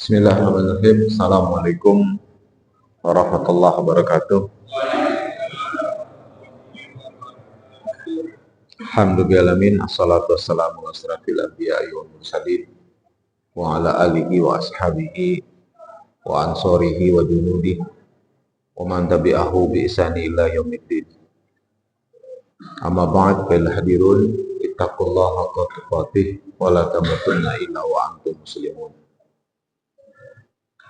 Bismillahirrahmanirrahim. Assalamualaikum warahmatullahi wabarakatuh. Alhamdulillahirrahmanirrahim. Assalatu wassalamu ala asyrafil anbiya'i wal mursalin wa ala alihi wa ashabihi wa ansorihi wa junudihi wa man tabi'ahu bi ihsani ila yaumiddin. Amma ba'd, fil hadirun ittaqullaha haqqa tuqatih wa la tamutunna illa wa antum muslimun.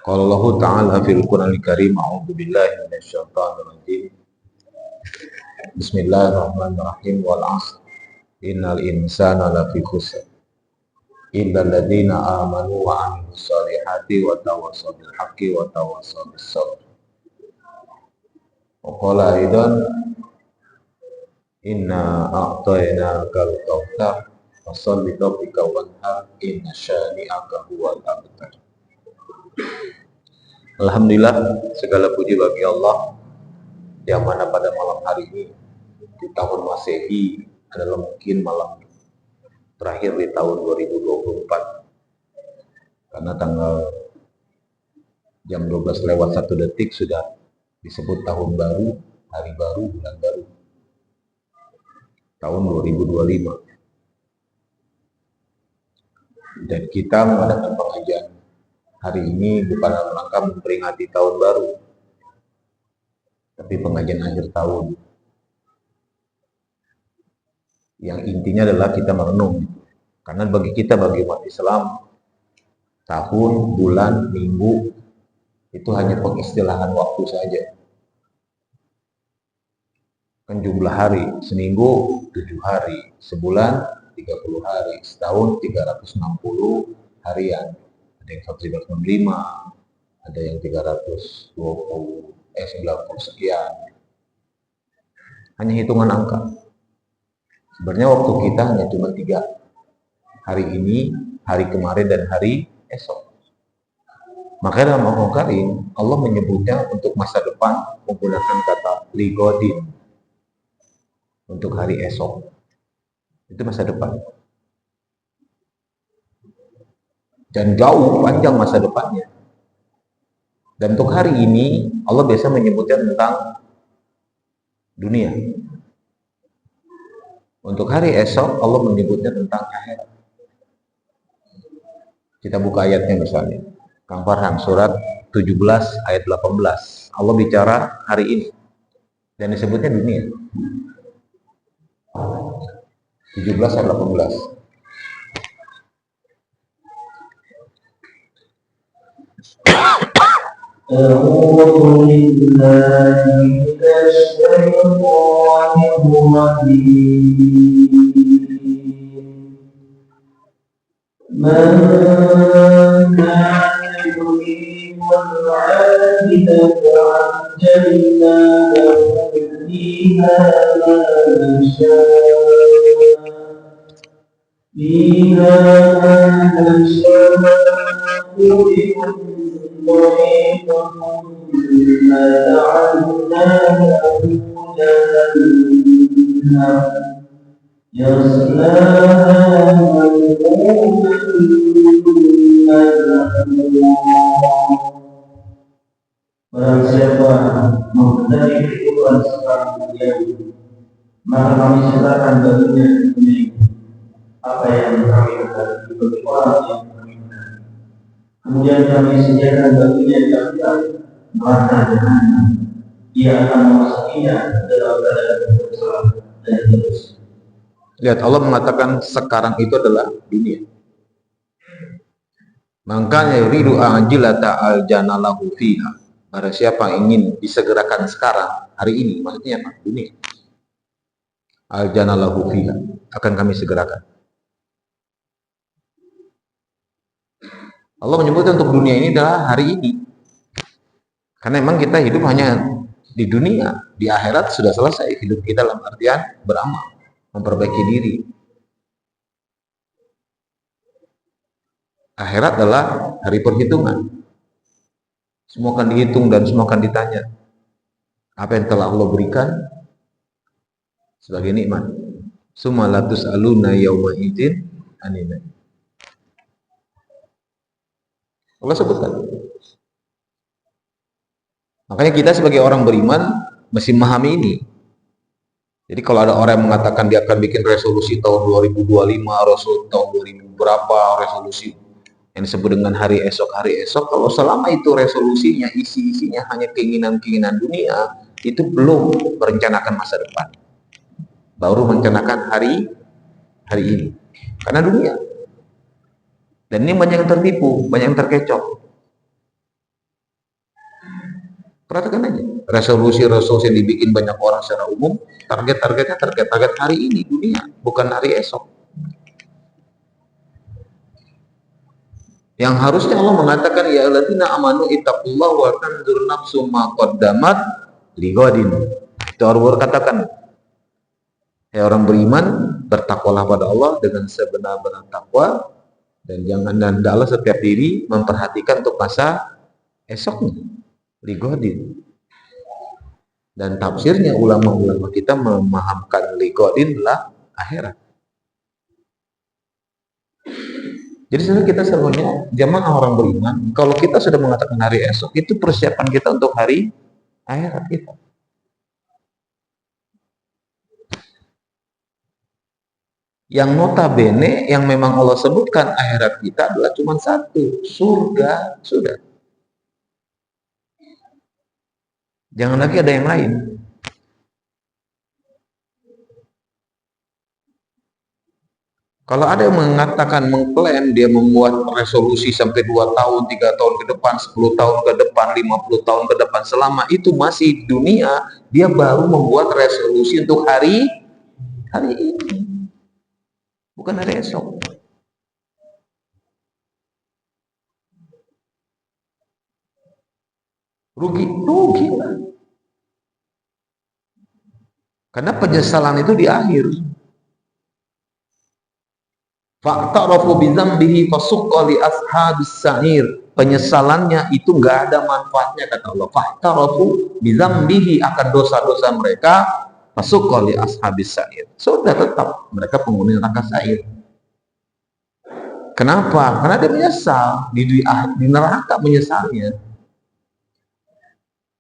Qala Allah Ta'ala fil Qur'anil Karim, a'udzu billahi minasyaitonir rajim. Bismillahirrahmanirrahim. Wal 'asr innal insana lafi khusr illa alladziina aamanu wa 'amilus shalihati wa tawassaw bil haqqi wa tawassaw bis sabr. Wa qala aidan inna a'tainakal kautsar fasholli rabbika wanhar inna syani'aka huwal abtar. Alhamdulillah, segala puji bagi Allah yang mana pada malam hari ini di tahun Masehi adalah mungkin malam terakhir di tahun 2024, karena tanggal jam 12 lewat 1 detik sudah disebut tahun baru, hari baru, bulan baru, tahun 2025. Dan kita mengadakan pengajian hari ini bukan dalam rangka memperingati tahun baru, tapi pengajian akhir tahun. Yang intinya adalah kita merenung. Karena bagi kita, bagi umat Islam, tahun, bulan, minggu itu hanya pengistilahan waktu saja. Kan jumlah hari, seminggu 7 hari, sebulan 30 hari, setahun 360 harian. Ada yang 195, ada yang 390, 90 sekian. Hanya hitungan angka. Sebenarnya waktu kita hanya cuma 3. Hari ini, hari kemarin, dan hari esok. Makanya dalam Al-Qur'an Karim, Allah menyebutnya untuk masa depan menggunakan kata ligodin. Untuk hari esok. Itu masa depan. Dan jauh panjang masa depannya. Dan untuk hari ini Allah biasa menyebutnya tentang dunia. Untuk hari esok Allah menyebutnya tentang akhirat. Kita buka ayatnya misalnya, Kang Farhan, surat 17 ayat 18. Allah bicara hari ini dan disebutnya dunia. 17 ayat 18. أعوذ بالله من الشيطان الرجيم. من كان يريد العاجلة عجلنا له فيها ما نشاء فيها ما نشاء لمن ضعيف ثم جعلناها جهنم يصلاها مذموما مدحورا. Barang siapa menghendaki kehidupan sekarang dunia, maka kami serahkan baginya dunia apa yang kami hendaki bagi orang yang kami hendaki. Kemudian kami sediakan baginya neraka neraka jahanam. Dia akan memasukinya dalam keadaan bersalah dan terus. Lihat, Allah mengatakan sekarang itu adalah dunia. Maka yuridu ajilata aljanalahu fiha. Barang siapa ingin disegerakan sekarang, hari ini, maksudnya apa? Dunia. Aljanalahu fiha, akan kami segerakan. Allah menyebutkan untuk dunia ini adalah hari ini. Karena memang kita hidup hanya di dunia, di akhirat sudah selesai hidup kita dalam artian beramal, memperbaiki diri. Akhirat adalah hari perhitungan. Semua akan dihitung dan semua akan ditanya. Apa yang telah Allah berikan sebagai nikmat. Summa latus'aluna yauma idzin anin. Allah sebutkan. Makanya kita sebagai orang beriman mesti memahami ini. Jadi kalau ada orang yang mengatakan dia akan bikin resolusi tahun 2025, resolusi tahun 2000 berapa, resolusi yang disebut dengan hari esok, kalau selama itu resolusinya, isi-isinya hanya keinginan-keinginan dunia, itu belum merencanakan masa depan. Baru merencanakan hari ini. Karena dunia. Dan ini banyak yang tertipu, banyak yang terkecoh. Perhatikan aja. Resolusi-resolusi yang dibikin banyak orang secara umum, target-targetnya target hari ini, dunia, bukan hari esok. Yang harusnya Allah mengatakan ya alladzina amanu ittaqullaha wa tanzur nafsum ma qaddamat lighadin. Itu Allah katakan, ya orang beriman, bertakwalah pada Allah dengan sebenar-benar takwa dan jangan hendaklah setiap diri memperhatikan untuk masa esoknya. Lighadin. Dan tafsirnya ulama-ulama kita memahamkan lighadin adalah akhirat. Jadi sebenarnya kita sebenarnya jamaah orang beriman, kalau kita sudah mengatakan hari esok, itu persiapan kita untuk hari akhirat kita. Yang notabene, yang memang Allah sebutkan akhirat kita adalah cuma satu, surga, sudah. Jangan lagi ada yang lain. Kalau ada yang mengatakan, mengklaim dia membuat resolusi sampai 2 tahun, 3 tahun ke depan, 10 tahun ke depan, 50 tahun ke depan, selama itu masih dunia, dia baru membuat resolusi untuk hari ini. Bukan hari esok. Rugi lah. Karena penyesalan itu di akhir. Fa'tarafu bidzambihi fasuqqa li ashabis sa'ir. Penyesalannya itu enggak ada manfaatnya kata Allah. Fa'tarafu bidzambihi, akan dosa-dosa mereka, fasuqqa li ashabis sa'ir. Sudah tetap mereka penghuni neraka sa'ir. Kenapa? Karena dia menyesal di neraka, menyesalnya.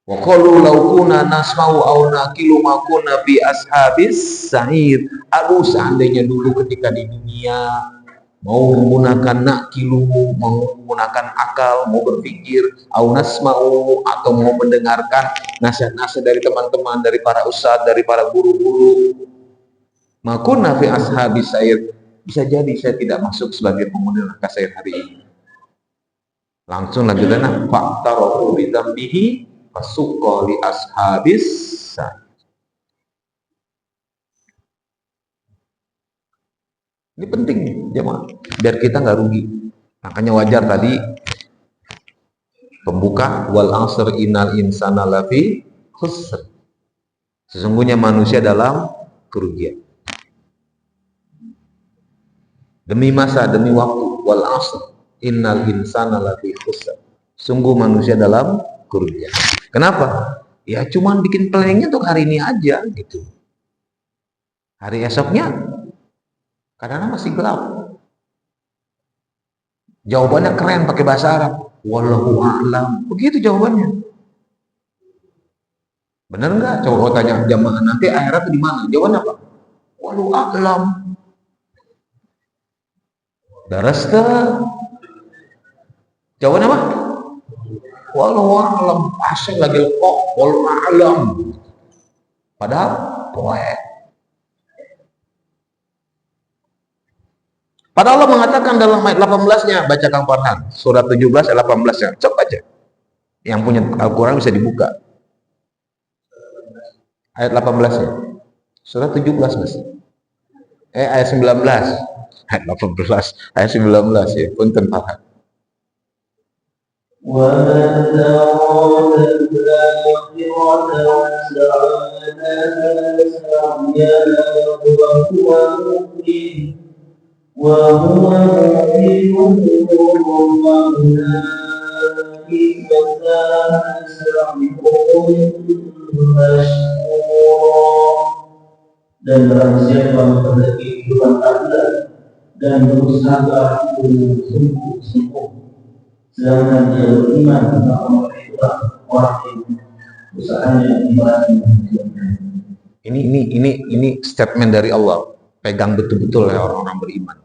Wa qalu law kunna nasma'u aw naqilu ma kunna fi ashabis sa'ir. Aduh, seandainya dulu ketika di dunia mau menggunakan naqilu, mau menggunakan akal, mau berpikir, au nasma'u, atau mau mendengarkan nasihat-nasihat dari teman-teman, dari para ustadz, dari para guru-guru, ma kunna fi ashabis sa'ir, bisa jadi saya tidak masuk sebagai penghuni neraka sa'ir hari ini. Langsung lanjutannya, fa'tarafu bi dzambihi fasuqqa li ashabis sa'ir. Ini penting nih, jemaah, biar kita nggak rugi. Makanya wajar tadi pembuka wal asr innal insana lafi khusr. Sesungguhnya manusia dalam kerugian. Demi masa, demi waktu. Wal asr, innal insana lafi khusr. Sungguh manusia dalam kerugian. Kenapa? Ya cuman bikin planningnya untuk hari ini aja gitu. Hari esoknya kadang-kadang masih gelap. Jawabannya keren pakai bahasa Arab. Wallahu a'lam. Begitu jawabannya. Bener nggak? Coba kau tanya jamaah nanti akhirat di mana? Jawabannya apa? Wallahu a'lam. Darasta. Jawabannya apa? Wallahu a'lam. Asal lagi lekok. Wallahu a'lam. Padahal poek. Padahal Allah mengatakan dalam ayat 18-nya, baca Kang Farhan, surat 17 ayat 18-nya. Coba aja. Yang punya Al-Quran bisa dibuka. Ayat 18-nya. Surat 17, Mas. Ayat 19. Ayat 18, ayat 19 ya. Punten Farhan. وهو مؤمن dan barang siapa memperoleh kehidupan adil dan berusaha sungguh-sungguh sedangkan dia beriman maka mereka orang yang usahanya ibadah. Ini statement dari Allah. Pegang betul-betul oleh orang-orang beriman.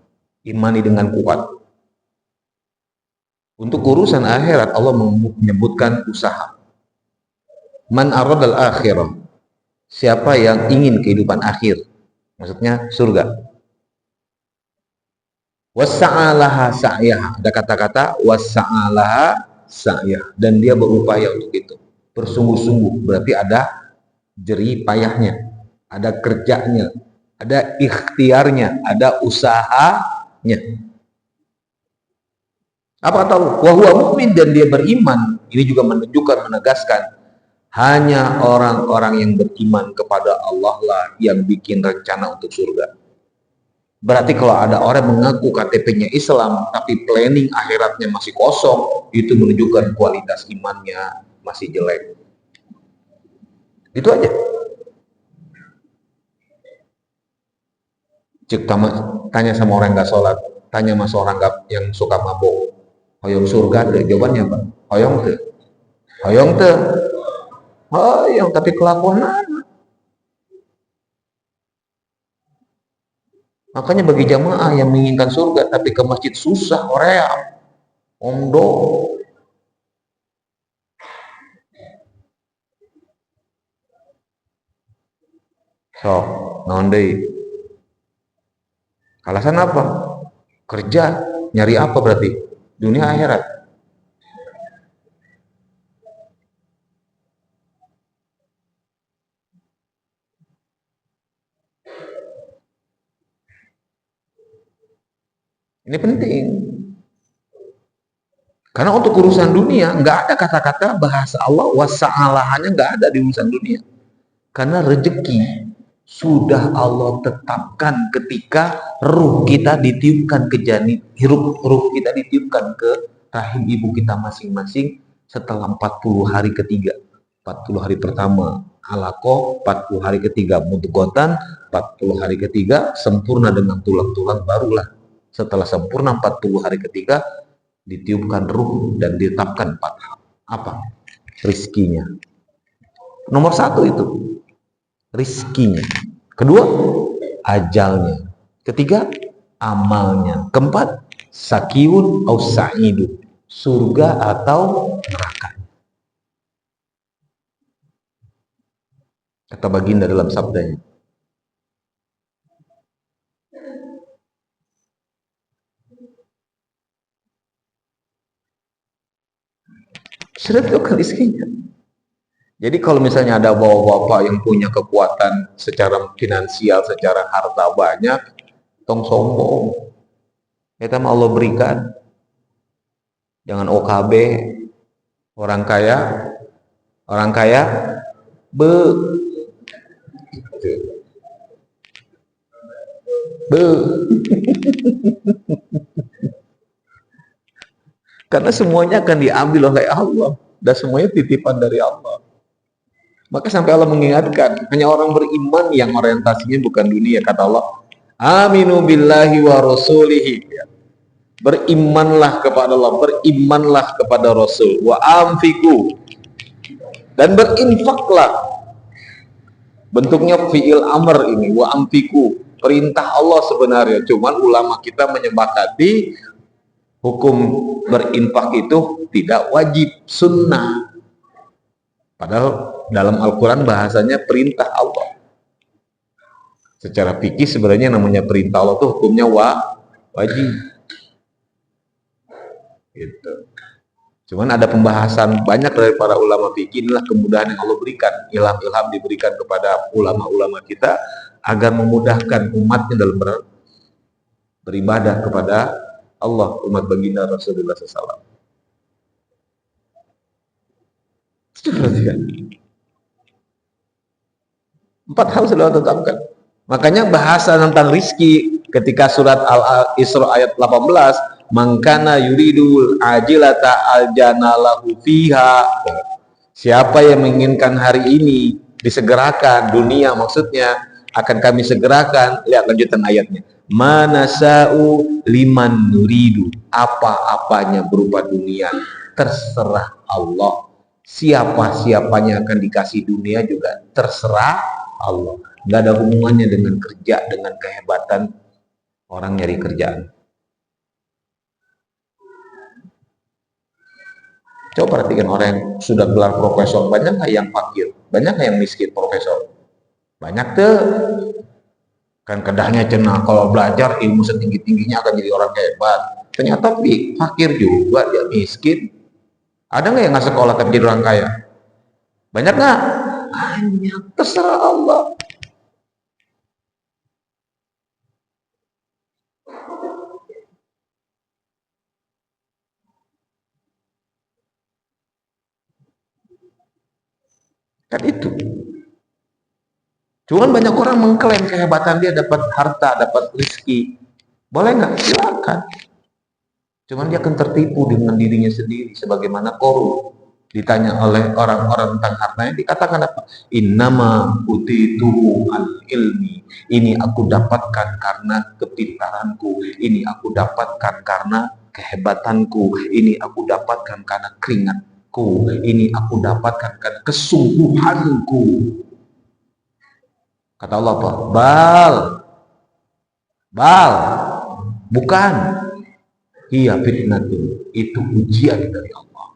Imani dengan kuat. Untuk urusan akhirat Allah menyebutkan usaha. Man aradal akhirah. Siapa yang ingin kehidupan akhir. Maksudnya surga. Wassa'alaha sa'yah. Ada kata-kata wassa'alaha sa'yah. Dan dia berupaya untuk itu. Bersungguh-sungguh. Berarti ada jerih payahnya. Ada kerjanya. Ada ikhtiarnya. Ada usahanya. Apa tahu? Wahwa mukmin dan dia beriman. Ini juga menunjukkan, menegaskan hanya orang-orang yang beriman kepada Allah lah yang bikin rencana untuk surga. Berarti kalau ada orang mengaku KTP-nya Islam tapi planning akhiratnya masih kosong, itu menunjukkan kualitas imannya masih jelek. Itu aja. Cek tanya sama orang nggak sholat, tanya sama orang yang suka mabuk, hoyong surga deh, jawabannya apa? Hoyong tuh, hoyong tuh, hoyong tapi kelakuan apa? Makanya bagi jamaah yang menginginkan surga tapi ke masjid susah, Korea, omdo. So, nondei. Alasan apa? Kerja, nyari apa berarti? Dunia akhirat. Ini penting. Karena untuk urusan dunia, nggak ada kata-kata bahasa Allah, wasa'alahannya nggak ada di urusan dunia. Karena rezeki sudah Allah tetapkan ketika ruh kita ditiupkan ke janin, ruh kita ditiupkan ke rahim ibu kita masing-masing setelah 40 hari ketiga. 40 hari pertama alaqah, 40 hari ketiga mudghatan, 40 hari ketiga sempurna dengan tulang-tulang, barulah setelah sempurna 40 hari ketiga ditiupkan ruh dan ditetapkan 4 hal. Apa? Rizkinya. Nomor 1 itu rizkinya. Kedua, ajalnya. Ketiga, amalnya. Keempat, sakiun au sa'idu, surga atau neraka. Kata baginda dalam sabdanya. Sudah tentukan rizkinya. Jadi kalau misalnya ada bapak-bapak yang punya kekuatan secara finansial, secara harta banyak, tong sombong. Kita mau Allah berikan. Jangan OKB, orang kaya, Karena semuanya akan diambil oleh Allah dan semuanya titipan dari Allah. Maka sampai Allah mengingatkan, hanya orang beriman yang orientasinya bukan dunia, kata Allah, aminu billahi wa rasulihi. Berimanlah kepada Allah, berimanlah kepada Rasul, wa amfiku, dan berinfaklah. Bentuknya fi'il amr ini, wa amfiku, perintah Allah sebenarnya. Cuman ulama kita menyepakati hukum berinfak itu tidak wajib, sunnah. Padahal dalam Al-Quran bahasanya perintah Allah. Secara fikih sebenarnya namanya perintah Allah itu hukumnya wajib. Gitu. Cuman ada pembahasan banyak dari para ulama fikih, inilah kemudahan yang Allah berikan, ilham-ilham diberikan kepada ulama-ulama kita agar memudahkan umatnya dalam beribadah kepada Allah, umat baginda Rasulullah SAW. Empat hal sudah ditetapkan. Makanya bahasa tentang rizki ketika surat Al-Isra ayat 18, mangkana yuridul ajilata aljanalahu fiha. Siapa yang menginginkan hari ini disegerakan, dunia maksudnya, akan kami segerakan. Lihat lanjutan ayatnya, manasa'u liman nuridu, apa-apanya berupa dunia terserah Allah. Siapa-siapanya akan dikasih dunia juga terserah Allah. Nggak ada hubungannya dengan kerja, dengan kehebatan orang nyari kerjaan. Coba perhatikan orang yang sudah gelar profesor, banyak nggak yang fakir? Banyak nggak yang miskin profesor? Banyak tuh. Kan kedahnya cenah kalau belajar ilmu setinggi-tingginya akan jadi orang hebat. Ternyata fakir juga, dia miskin. Ada nggak yang nggak sekolah tapi jadi orang kaya? Banyak nggak? Banyak, terserah Allah. Kan itu. Cuman banyak orang mengklaim kehebatan dia dapat harta, dapat rezeki. Boleh nggak? Silakan. Cuman dia akan tertipu dengan dirinya sendiri, sebagaimana Qarun ditanya oleh orang-orang tentang hartanya, dikatakan apa? Innama utituhu al ilmi. Ini aku dapatkan karena kepintaranku. Ini aku dapatkan karena kehebatanku. Ini aku dapatkan karena keringatku. Ini aku dapatkan karena kesungguhanku. Kata Allah apa? Bal, bukan. Iya fitnatun, itu ujian dari Allah.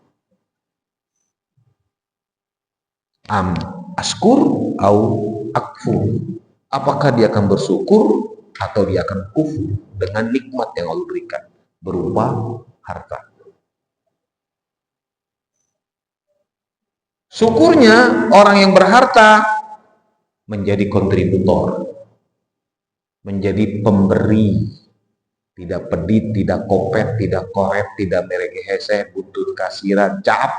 Askur au akfur. Apakah dia akan bersyukur atau dia akan kufur dengan nikmat yang Allah berikan berupa harta. Syukurnya orang yang berharta menjadi kontributor, menjadi pemberi. Tidak pedit, tidak kopet, tidak korep, tidak merege hese, buntut kasiran, cap.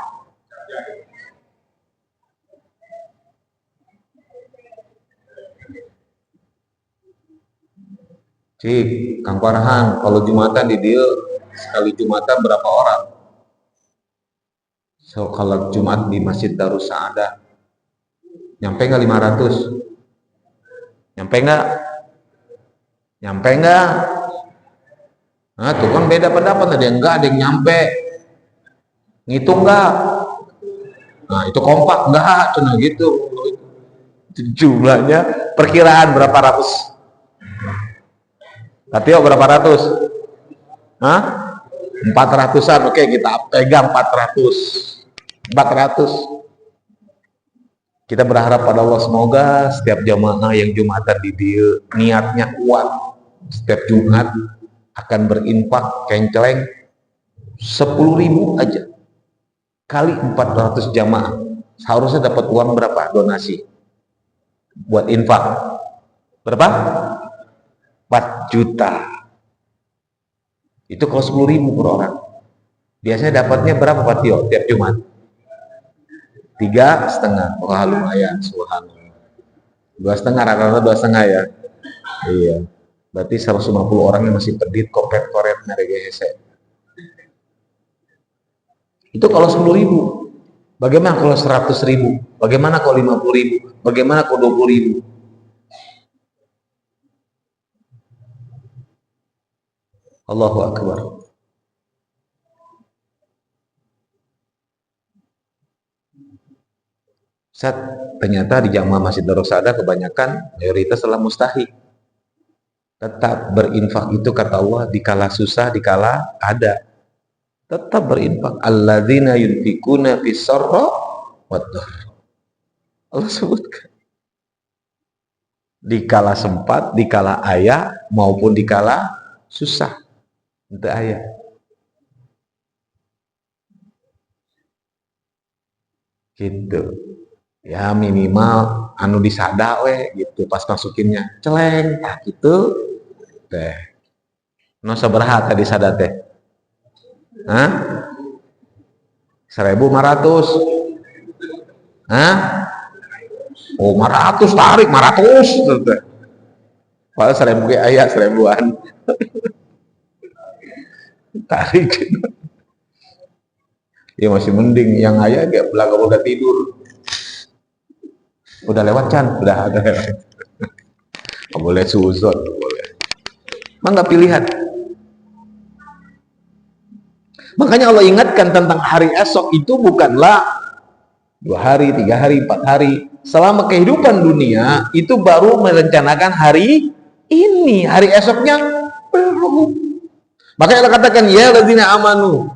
Cik, Kang Farhan, kalau Jumatan di dia sekali Jumatan berapa orang? So, kalau Jumat di Masjid Darus Saadah, nyampe nggak 500? Nyampe nggak? Nyampe nggak? Nah, tuh kan beda pendapat, ada yang enggak, ada yang nyampe. Ngitung enggak? Nah, itu kompak enggak? Cuma gitu. Jumlahnya perkiraan berapa ratus? Katio berapa ratus? Hah? 400-an. Oke, kita pegang 400. 400. Kita berharap pada Allah semoga setiap jamaah yang Jumatan di dia niatnya kuat. Setiap Jumat akan berinfak kenceleng 10.000 aja kali 400 jamaah, seharusnya dapat uang berapa donasi buat infak? Berapa? 4 juta. Itu kalau 10.000 per orang. Biasanya dapatnya berapa Pak Tio tiap Jumat? 3,5. Wah, lumayan, subhanallah. 2,5, rata-rata 2,5 ya. Iya. Berarti 150 orang yang masih pedit kopet-koret mereka hese. Itu kalau 10.000. Bagaimana kalau 100.000? Bagaimana kalau 50.000? Bagaimana kalau 20.000? Allahu Akbar. Ustaz, ternyata di jamaah Masjid Darus Saada kebanyakan mayoritas adalah mustahik. Tetap berinfak itu kata Allah dikala susah, dikala ada. Tetap berinfak. Alladzina yunfikuna fis-sarra wad-dharra. Allah sebutkan. Dikala sempat, dikala ayah maupun dikala susah. Itu ayah. Gitu. Ya minimal anu disada we gitu pas masukinnya celeng gitu teh no sabaraha tadi sada teh 1.500 oh 500 tarik 500 teh padahal 1.000 ge aya 1.000-an tarik ya masih mending yang aya ge belaga udah tidur. Udah lewat Chan, udah ada lewat. Nggak boleh suzon, nggak boleh. Maka pilihan. Makanya Allah ingatkan tentang hari esok itu bukanlah 2 hari, 3 hari, 4 hari. Selama kehidupan dunia itu baru merencanakan hari ini, hari esoknya belum. Makanya Allah katakan ya ladzina amanu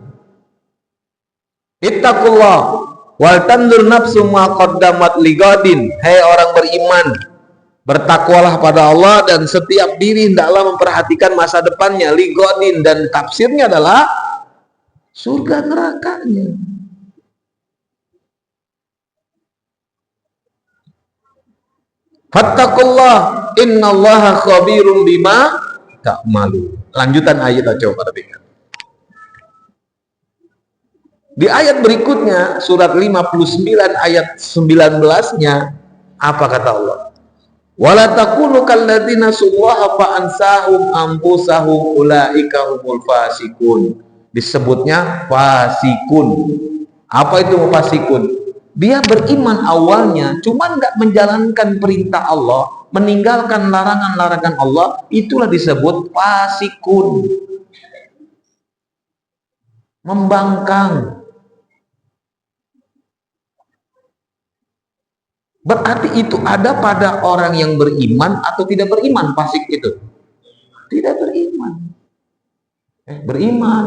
ittaqullah wal tandur nafsu ma qaddamat ligadin. Hai orang beriman, bertakwalah pada Allah dan setiap diri hendaklah memperhatikan masa depannya, ligadin, dan tafsirnya adalah surga nerakanya. Fattaqullah innallaha khabirum bima ta'malu. Lanjutan ayat coba perhatikan. Di ayat berikutnya, surat 59 ayat 19-nya, apa kata Allah? Wala takunu kalladzina sullaha fa ansahum anfusahum ulaika humul fasikun. Disebutnya fasikun. Apa itu fasikun? Dia beriman awalnya, cuman nggak menjalankan perintah Allah, meninggalkan larangan-larangan Allah, itulah disebut fasikun. Membangkang. Berarti itu ada pada orang yang beriman atau tidak beriman fasik itu? Tidak beriman. Beriman.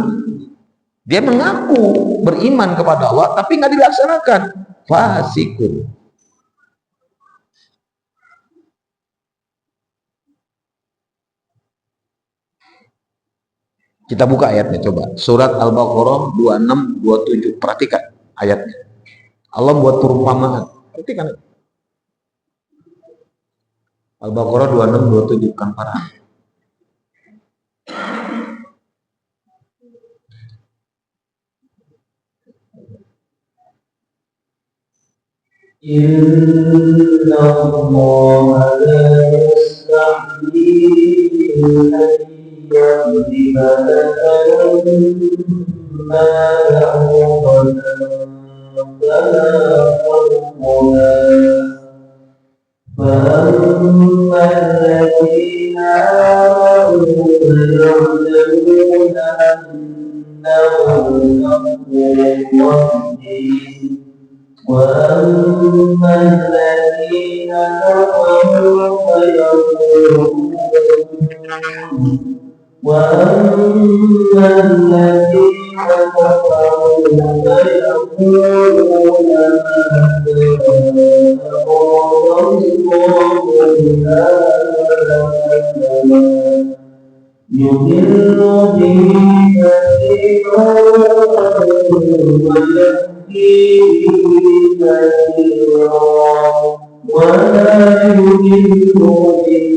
Dia mengaku beriman kepada Allah tapi nggak dilaksanakan. Fasikun. Kita buka ayatnya coba. Surat Al-Baqarah 26-27. Perhatikan ayatnya. Allah buat perumpamaan. Perhatikan. Al-Baqarah 26-27 kan para. Inna Allah la yastahyi an yadriba lakalam ma فأما الذين آمنوا فيعلمون أنه الحق من ربهم وأما الذين كفروا فيقولون يضل به كثيرا ويهدي كثيرا ولا يضل به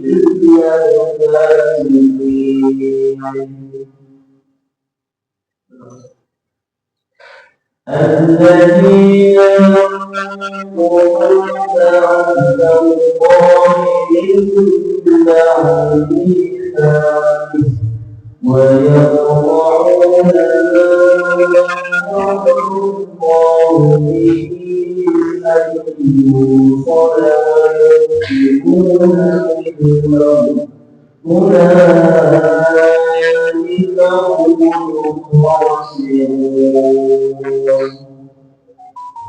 إلا الفاسقين الذين ينقضون عهد الله من بعد ميثاقه ويقطعون ما أمر الله به أن يوصل ويفسدون في الأرض أولئك هم الخاسرون.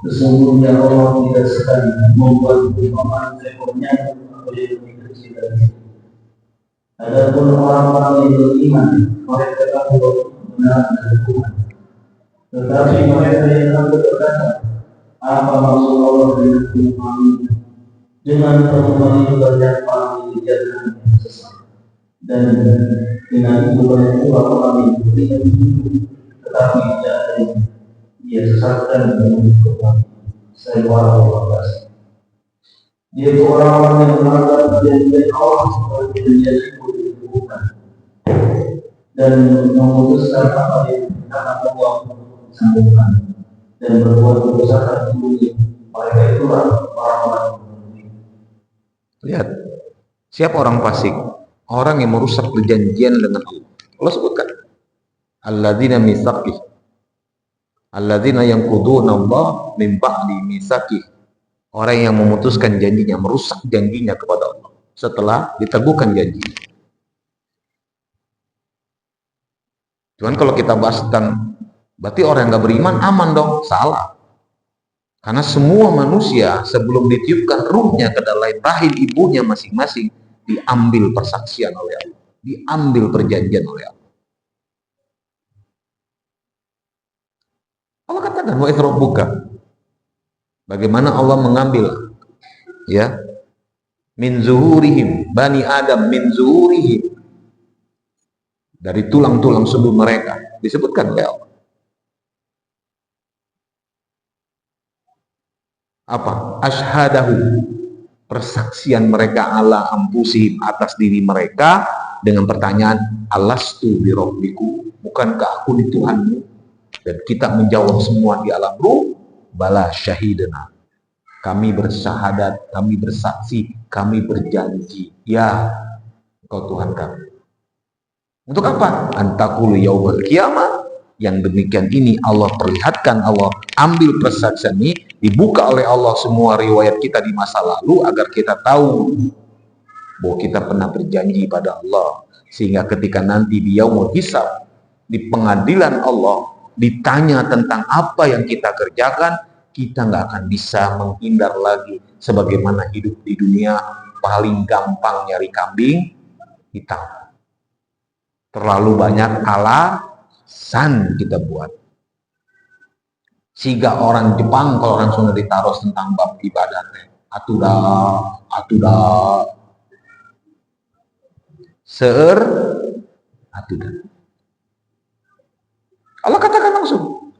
Sesungguhnya Allah tidak sekali membuat paman seekornya oleh lebih kecil dari itu. Adapun orang-orang yang beriman, mereka takut benar dan Tuhan. Tetapi mereka yang takut berkata, apa maksud Allah dengan firman dengan pertemuan itu banyak orang yang dijadikan sesat, dan dengan itu banyak pula orang yang beriman itu, tetapi tidak ada dia sesatkan dengan Tuhan. Saya Allah. Dia itu orang-orang yang melanggar perjanjian Allah seperti perjanjian bukan, dan memutuskan apa yang akan Allah sambungkan dan berbuat kerusakan di mereka itulah orang-orang yang. Lihat, siapa orang fasik? Orang yang merusak perjanjian dengan Allah. Allah sebutkan, alladzina mitsaqih, alladzina yanquduna Allah min ba'di mitsaqih. Orang yang memutuskan janjinya, merusak janjinya kepada Allah setelah diteguhkan janji. Cuman kalau kita bahas tentang berarti orang yang nggak beriman aman dong? Salah. Karena semua manusia sebelum ditiupkan ruhnya ke dalam rahim ibunya masing-masing diambil persaksian oleh Allah, diambil perjanjian oleh Allah. Allah katakan wa rabbuka. Bagaimana Allah mengambil ya min zuhurihim bani Adam min zuhurihim dari tulang-tulang sulbi mereka disebutkan oleh Allah. Apa? Asyhadahu, persaksian mereka ala anfusihim, atas diri mereka dengan pertanyaan alastu bi rabbiku, bukankah aku ini Tuhanmu? Dan kita menjawab semua di alam ruh, bala syahidana, kami bersyahadat, kami bersaksi, kami berjanji, ya Engkau Tuhan kami. Untuk apa? Antakulu yaumul qiyamah. Yang demikian ini Allah perlihatkan, Allah ambil persaksian ini, dibuka oleh Allah semua riwayat kita di masa lalu agar kita tahu bahwa kita pernah berjanji pada Allah, sehingga ketika nanti di yaumul hisab, di pengadilan Allah, ditanya tentang apa yang kita kerjakan, kita nggak akan bisa menghindar lagi. Sebagaimana hidup di dunia paling gampang nyari kambing hitam, terlalu banyak alasan kita buat. Sehingga orang Jepang kalau orang Sunda ditaruh tentang bab ibadatnya, atuda atuda. Allah katakan langsung,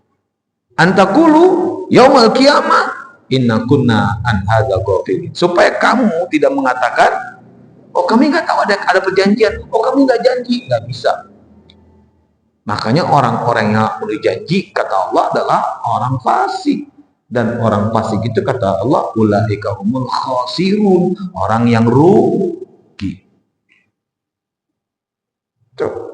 antakulu yaumul qiyamah inna kunna an hadza ghafilin, supaya kamu tidak mengatakan, oh kami nggak tahu ada perjanjian, oh kami nggak janji, nggak bisa. Makanya orang-orang yang berjanji kata Allah adalah orang fasik, dan orang fasik itu kata Allah ulaika humul khasirun, orang yang rugi. Coba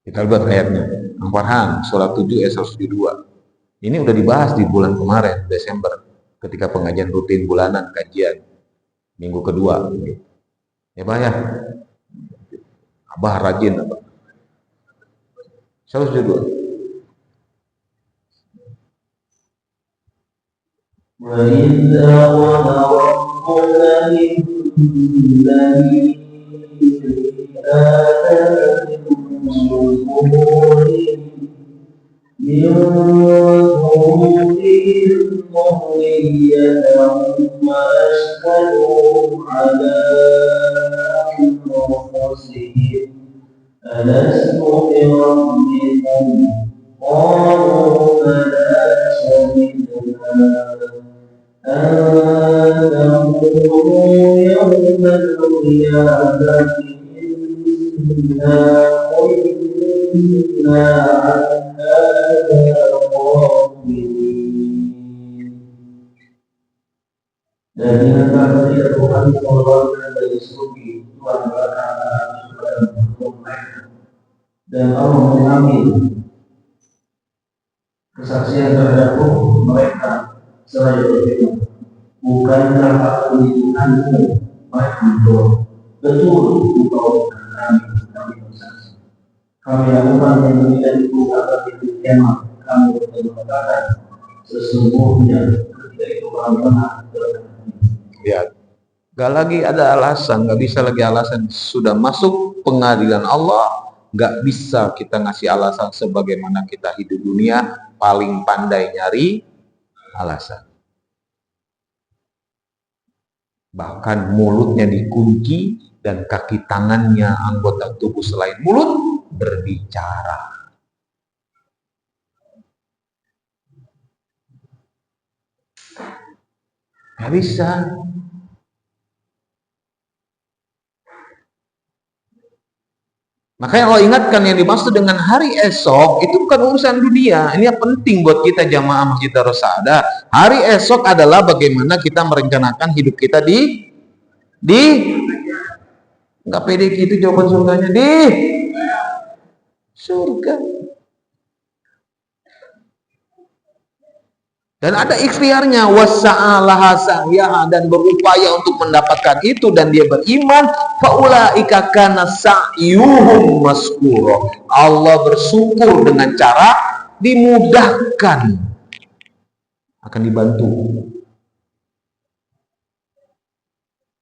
kita lihat ayatnya, Al-Farhan surat 7 ayat 172. Ini udah dibahas di bulan kemarin Desember ketika pengajian rutin bulanan, kajian minggu kedua. Ya Pak ya, Abah rajin Abah. 172. Wa idza qala rabbuna lil ladzi ألست بربكم قالوا بلى شهدنا أن تقولوا يوم القيامة إنا كنا عن هذا غافلين. Dan ingatlah ketika Tuhan mengeluarkan dari surga Tuhan berkata kepada mereka, dan Allah mengambil kesaksian terhadap mereka seraya berfirman, bukankah aku Tuhanmu? Mereka menjawab, betul engkau kami bersaksi. Kami lakukan yang demikian itu agar di kiamat kami berkata, sesungguhnya ketika itu kami pernah berkata. Ya, gak lagi ada alasan, gak bisa lagi alasan. Sudah masuk pengadilan Allah, gak bisa kita ngasih alasan sebagaimana kita hidup dunia, paling pandai nyari alasan. Bahkan mulutnya dikunci dan kaki tangannya, anggota tubuh selain mulut, berbicara. Gak bisa. Makanya Allah ingatkan yang dimaksud dengan hari esok itu bukan urusan dunia. Ini yang penting buat kita jamaah Masjid Darus Sa'adah. Hari esok adalah bagaimana kita merencanakan hidup kita di nggak pede gitu jawaban surganya, di surga. Dan ada ikhtiarnya, wasa'alaha sa'yaha, dan berupaya untuk mendapatkan itu, dan dia beriman, faulaika kana sa'yuhum maskura. Allah bersyukur dengan cara dimudahkan, akan dibantu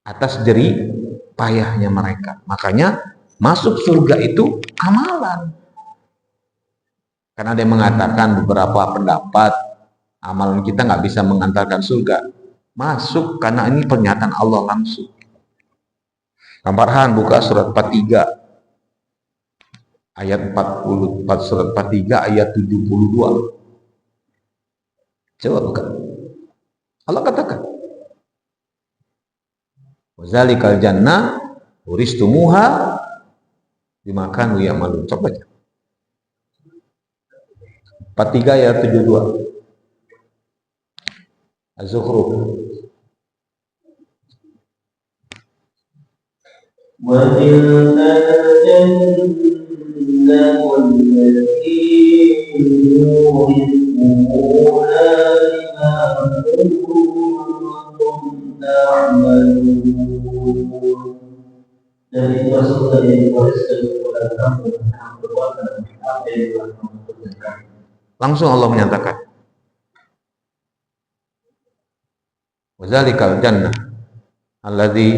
atas jerih payahnya mereka. Makanya masuk surga itu amalan. Karena ada yang mengatakan, beberapa pendapat, amalan kita nggak bisa mengantarkan surga. Masuk karena ini pernyataan Allah langsung. Kamparhan buka surat 43 ayat 44, surat 43 ayat 72. Coba buka. Allah katakan, wazalikal jannah uristumuha bima kanu ya'malun. Coba aja. 43 ayat 72. Az-Zukhruf. Wa tilkal jannatu allati nurithuha bima kuntum ta'malun. Dan itu surga yang diwariskan kepada kamu dengan perbuatan apa yang telah kamu kerjakan. Langsung Allah menyatakan, wazalikal jannah alladzi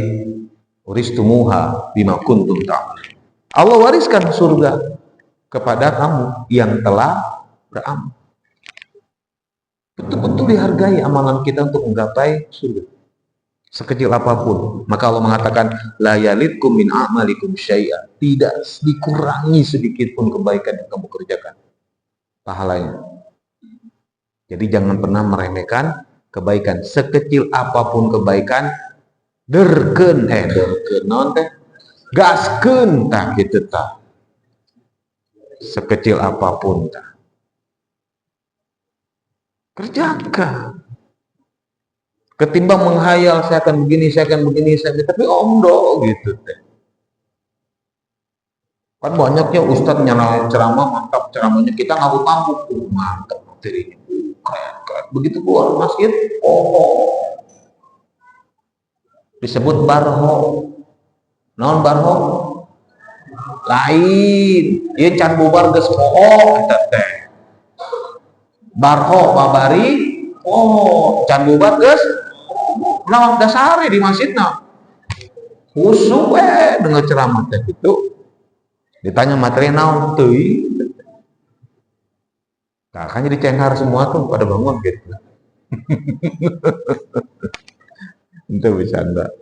uristumuha bima kuntum ta'malun. Allah wariskan surga kepada kamu yang telah beramal. Betul-betul dihargai amalan kita untuk menggapai surga, sekecil apapun. Maka Allah mengatakan, la yalidkum min a'malikum syai'a, tidak dikurangi sedikit pun kebaikan yang kamu kerjakan pahalanya. Jadi jangan pernah meremehkan kebaikan, sekecil apapun kebaikan, derken non teh gaskeun tah kitu tah, sekecil apapun tah kerjakan. Ketimbang menghayal saya akan begini, saya akan begini, tapi omdo gitu teh. Kan banyaknya ustadz nyalain ceramah, mantap ceramahnya, kita ngabuk-ngabuk, mantap materinya, keren. Begitu keluar masjid, disebut barho. Non barho lain, ieu can bubar geus eta teh. Barho babari can bubar geus lawan dasare di masjidna. Khusyuk dengan ceramah teh gitu. Ditanya materi naon teuing. Nah, kan jadi cenghar semua tuh pada bangun gitu. Itu bercanda.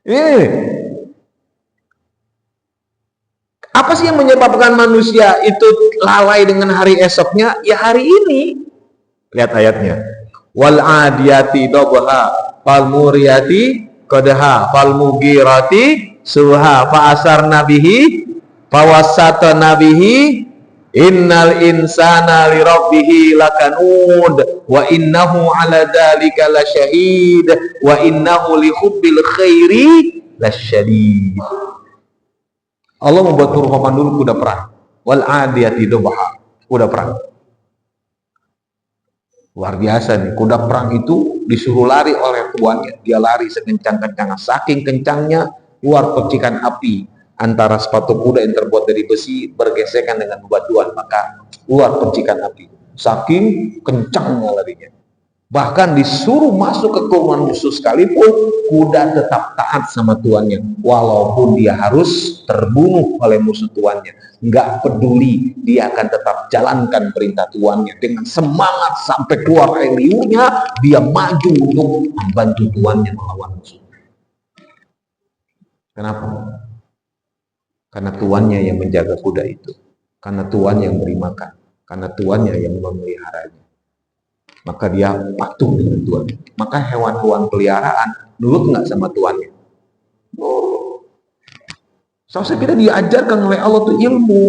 Ini apa sih yang menyebabkan manusia itu lalai dengan hari esoknya? Ya hari ini. Lihat ayatnya. Wal adiyati dobha, fal muriyati qadha, fal mugirati subha, fa asarna bihi, fa wasatna bihi, innal insana li rabbih lakanud. wa innahu ala dzalika lasyahid wa innahu li hubbil khairi lasyadid. Allah membuat perumpamaan dulu kuda perang. Wal adiyati dhabha, kuda perang. Luar biasa nih, kuda perang itu disuruh lari oleh tuannya. Dia lari sekencang-kencangnya, saking kencangnya keluar percikan api antara sepatu kuda yang terbuat dari besi bergesekan dengan bebatuan, maka keluar percikan api. Saking kencangnya larinya. Bahkan disuruh masuk ke kerumunan musuh sekalipun, kuda tetap taat sama tuannya, walaupun dia harus terbunuh oleh musuh tuannya. Nggak peduli, dia akan tetap jalankan perintah tuannya dengan semangat sampai keluar air liurnya. Dia maju untuk membantu tuannya melawan musuh. Kenapa? Karena tuannya yang menjaga kuda itu, karena tuannya yang beri makan, karena tuannya yang memeliharanya. Maka dia patuh dengan tuannya. Maka hewan-hewan peliharaan nurut nggak sama tuannya? Oh, seharusnya kita diajarkan oleh Allah tuh ilmu.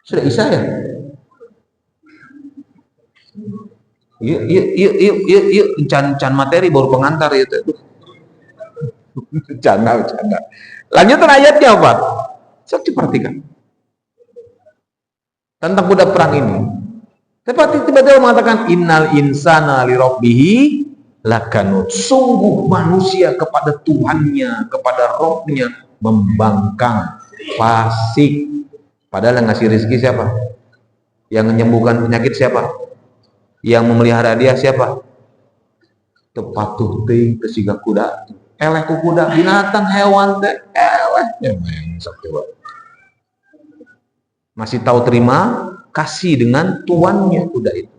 Sudah Isa ya? Yuk, can materi baru pengantar ya tuh. Canda. Lanjutan ayatnya apa? Coba perhatikan tentang kuda perang ini. Seperti tiba-tiba mengatakan innal insana li rabbihi lakanut. Sungguh manusia kepada Tuhannya, kepada Rabbnya membangkang, fasik. Padahal yang ngasih rezeki siapa? Yang menyembuhkan penyakit siapa? Yang memelihara dia siapa? Tepatuh ting kesiga kuda. Eleh ku kuda, binatang hewan teh eleh. Ya mengsok coba. Masih tahu terima kasih dengan tuannya kuda itu.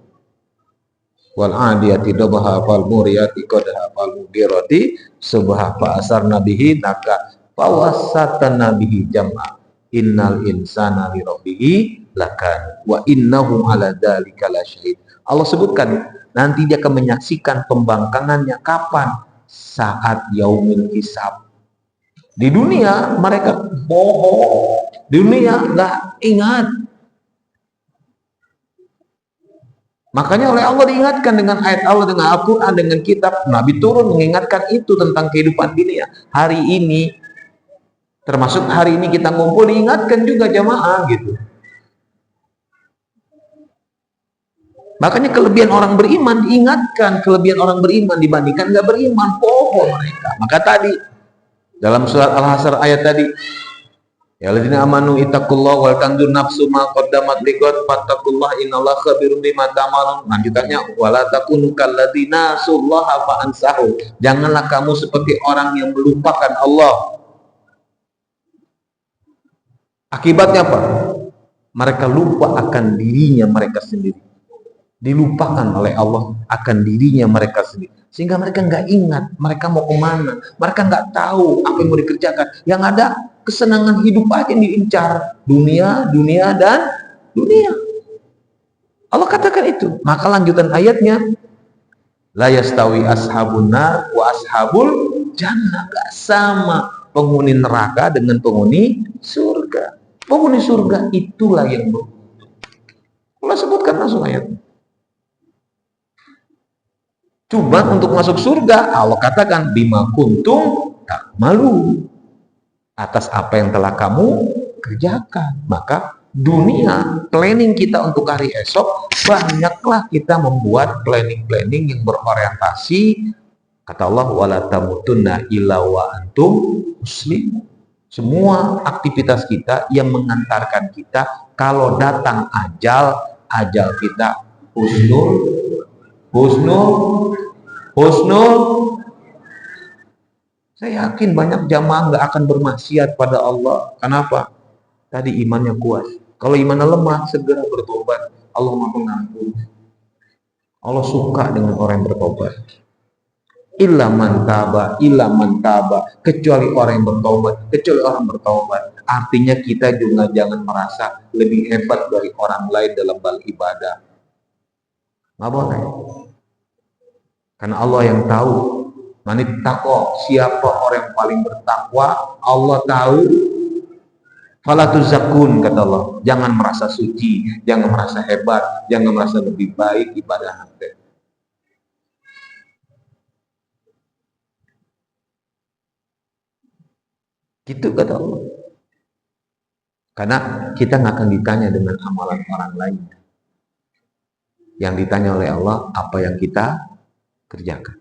Wal adiyati dhabha fal muriyati qadha fal mugirati subha fa asarna bihi naka fawasatna bihi jam'a innal insana li rabbihi lakan wa innahu ala dzalika lasyahid. Allah sebutkan nanti dia akan menyaksikan pembangkangannya kapan? Saat yaumil hisab. Di dunia mereka bohong. Di dunia nggak ingat. Makanya oleh Allah diingatkan dengan ayat Allah, dengan Al-Quran, dengan kitab. Nabi turun mengingatkan itu tentang kehidupan dunia. Hari ini, termasuk hari ini kita ngumpul, diingatkan juga jamaah gitu. Makanya kelebihan orang beriman diingatkan, kelebihan orang beriman dibandingkan nggak beriman, bohong mereka. Maka tadi dalam surat Al-Hasr ayat tadi, ya alladzina amanu ittaqullaha wal tanzur nafsu ma qaddamat liqad fattaqullaha innallaha khabirum bima ta'malun. Lanjutannya wala takunu kalladzina nasullaha fa ansahu. Janganlah kamu seperti orang yang melupakan Allah. Akibatnya apa? Mereka lupa akan dirinya mereka sendiri. Dilupakan oleh Allah akan dirinya mereka sendiri. Sehingga mereka nggak ingat mereka mau kemana. Mereka nggak tahu apa yang mau dikerjakan. Yang ada kesenangan hidup aja yang diincar. Dunia, dan dunia. Allah katakan itu. Maka lanjutan ayatnya, la yastawi ashabun nar wa ashabul jannah. Gak sama penghuni neraka dengan penghuni surga. Penghuni surga itulah yang beruntung. Allah sebutkan langsung ayatnya. Cuma untuk masuk surga Allah katakan bima kuntum ta'malu, atas apa yang telah kamu kerjakan. Maka dunia, planning kita untuk hari esok, banyaklah kita membuat planning-planning yang berorientasi, kata Allah, wala tamutunna illa wa antum muslimun. Semua aktivitas kita yang mengantarkan kita kalau datang ajal kita husnul. Saya yakin banyak jamaah nggak akan bermaksiat pada Allah. Kenapa? Tadi imannya kuat. Kalau imannya lemah, segera bertobat. Allah Maha Pengampun. Allah suka dengan orang yang bertobat. Illa man taba, kecuali orang yang bertobat, Artinya kita juga jangan merasa lebih hebat dari orang lain dalam hal ibadah. Nggak boleh. Karena Allah yang tahu. Manittaqo, siapa orang yang paling bertakwa, Allah tahu. Fala tuzakkun, kata Allah. Jangan merasa suci, jangan merasa hebat, jangan merasa lebih baik ibadah Anda. Gitu kata Allah. Karena kita nggak akan ditanya dengan amalan orang lain. Yang ditanya oleh Allah, apa yang kita kerjakan.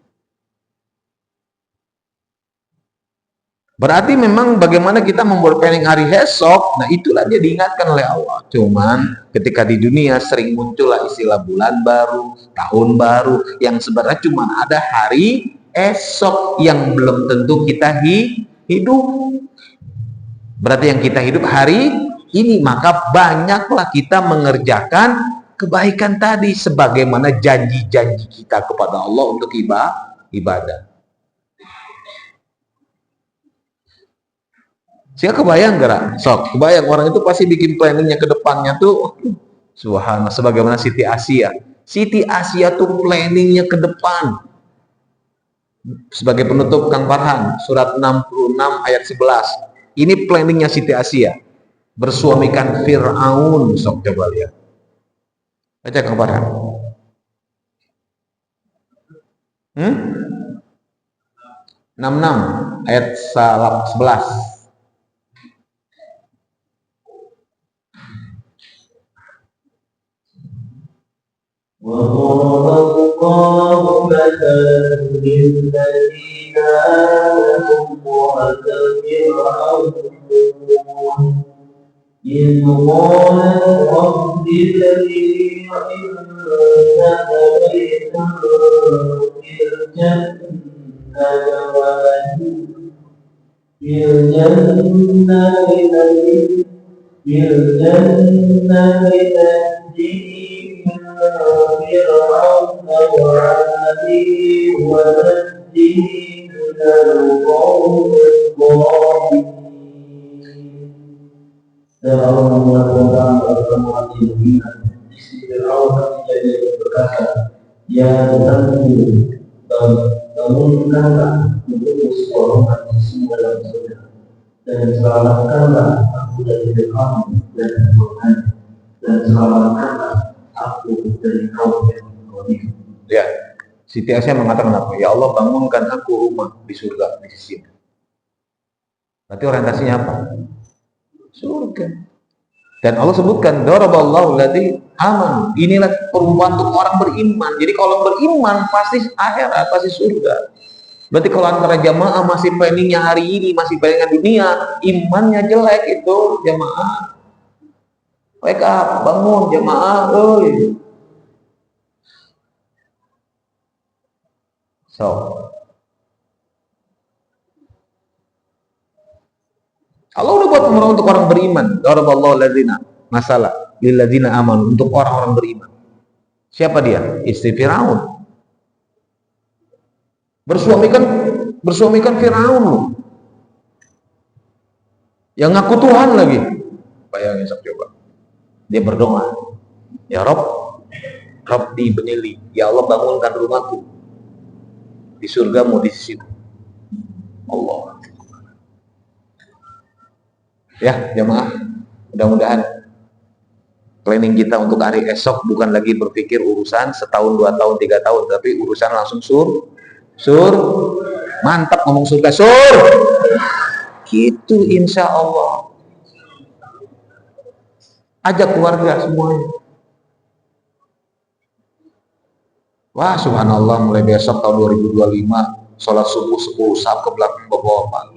Berarti memang bagaimana kita membuat planning hari esok, nah itulah dia diingatkan oleh Allah. Cuman ketika di dunia sering muncullah istilah bulan baru, tahun baru, yang sebenarnya cuma ada hari esok yang belum tentu kita hidup. Berarti yang kita hidup hari ini, maka banyaklah kita mengerjakan kebaikan tadi sebagaimana janji-janji kita kepada Allah untuk ibadah. Saya kebayang gerak, sok kebayang orang itu pasti bikin planningnya ke depannya tuh, subhanallah, sebagaimana Siti Asia. Siti Asia tuh planningnya ke depan. Sebagai penutup Kang Farhan, surat 66 ayat 11. Ini planningnya Siti Asia. Bersuamikan Fir'aun, sok coba lihat. Baca Kang Farhan. 66 ayat 11. وضرب الله مثلا للذين آمنوا امرأة فرعون إذ قالت رب ابن لي عندك بيتا في الجنة لتجري فرعون وعاده ونجه من القوم الظالمين. Fir'aun melakukan pertemuan di istri Fir'aun menjadi berkata, ya Tuhanku, bangunkanlah untuk golongan semua dalam surga dan selamatkanlah aku dari Fir'aun dan Tuhan, dan selamatkanlah aku dari kaum yang zalim. Ya, Siti Aisyah mengatakan apa? Ya Allah, bangunkan aku rumah di surga di sisi. Berarti orientasinya apa? Surga. Dan Allah sebutkan daraballahu alladzi amanu. Inilah perumpamaan untuk orang beriman. Jadi kalau beriman pasti akhirat, pasti surga. Berarti kalau antara jamaah masih planningnya hari ini, masih planningnya dunia, imannya jelek itu jamaah. Wake up, bangun jamaah, So, Allah udah buat umrah untuk orang beriman. Daraballahu ladzina, masalah lil ladzina amanu, untuk orang-orang beriman. Siapa dia? Istri Firaun. Bersuamikan Firaun. Yang ngaku Tuhan lagi. Bayangin sok coba. Dia berdoa, ya Rabbi benili, ya Allah bangunkan rumahku di surgamu di sisimu. Allah. Ya jemaah, mudah-mudahan planning kita untuk hari esok bukan lagi berpikir urusan setahun, 2 tahun, 3 tahun, tapi urusan langsung mantap ngomong surga, gitu insya Allah. Ajak keluarga semuanya. Wah subhanallah, mulai besok tahun 2025 sholat subuh 10 sahab ke belakang bapak-bapak.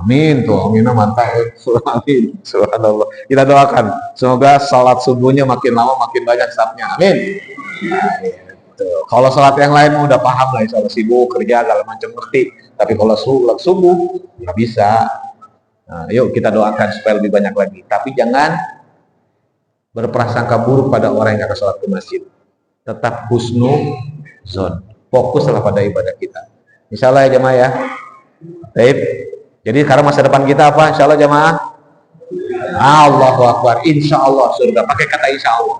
Amin tuh, aminah mantap. Amin, subhanallah. Kita doakan semoga sholat subuhnya makin lama makin banyak sahabnya. Amin. Nah, gitu. Kalau sholat yang lain udah paham lah, sholat sibuk kerja segala macam ngerti. Tapi kalau sholat subuh nggak bisa. Nah, yuk kita doakan supaya lebih banyak lagi. Tapi jangan berprasangka buruk pada orang yang akan sholat ke masjid. Tetap husnuzon. Fokuslah pada ibadah kita. Insyaallah ya jemaah ya. Baik. Jadi sekarang masa depan kita apa? Insyaallah jemaah. Allahu Akbar. Insyaallah surga. Pakai kata insyaallah.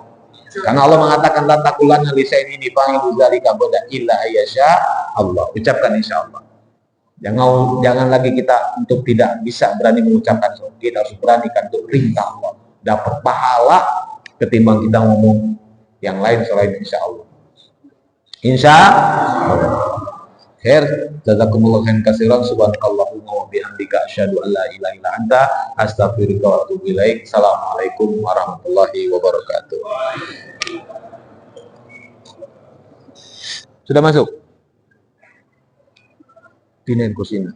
Karena Allah mengatakan la taqulanna li shay'in fa'ilu dzalika bada illa ayyasha Allah. Ucapkan insyaallah. Jangan lagi kita untuk tidak bisa berani mengucapkan sholat. Kita harus beranikan untuk perintah Allah. Dapat pahala ketimbang kita ngomong yang lain selain insya Allah. Insya Allah. Khair, jazakumullah khairan katsiran, subhanakallahumma wa bihamdika asyhadu an la ilaha illa anta astaghfiruka wa atubu ilaik. Assalamualaikum warahmatullahi wabarakatuh. Sudah masuk? Pinain kursinya.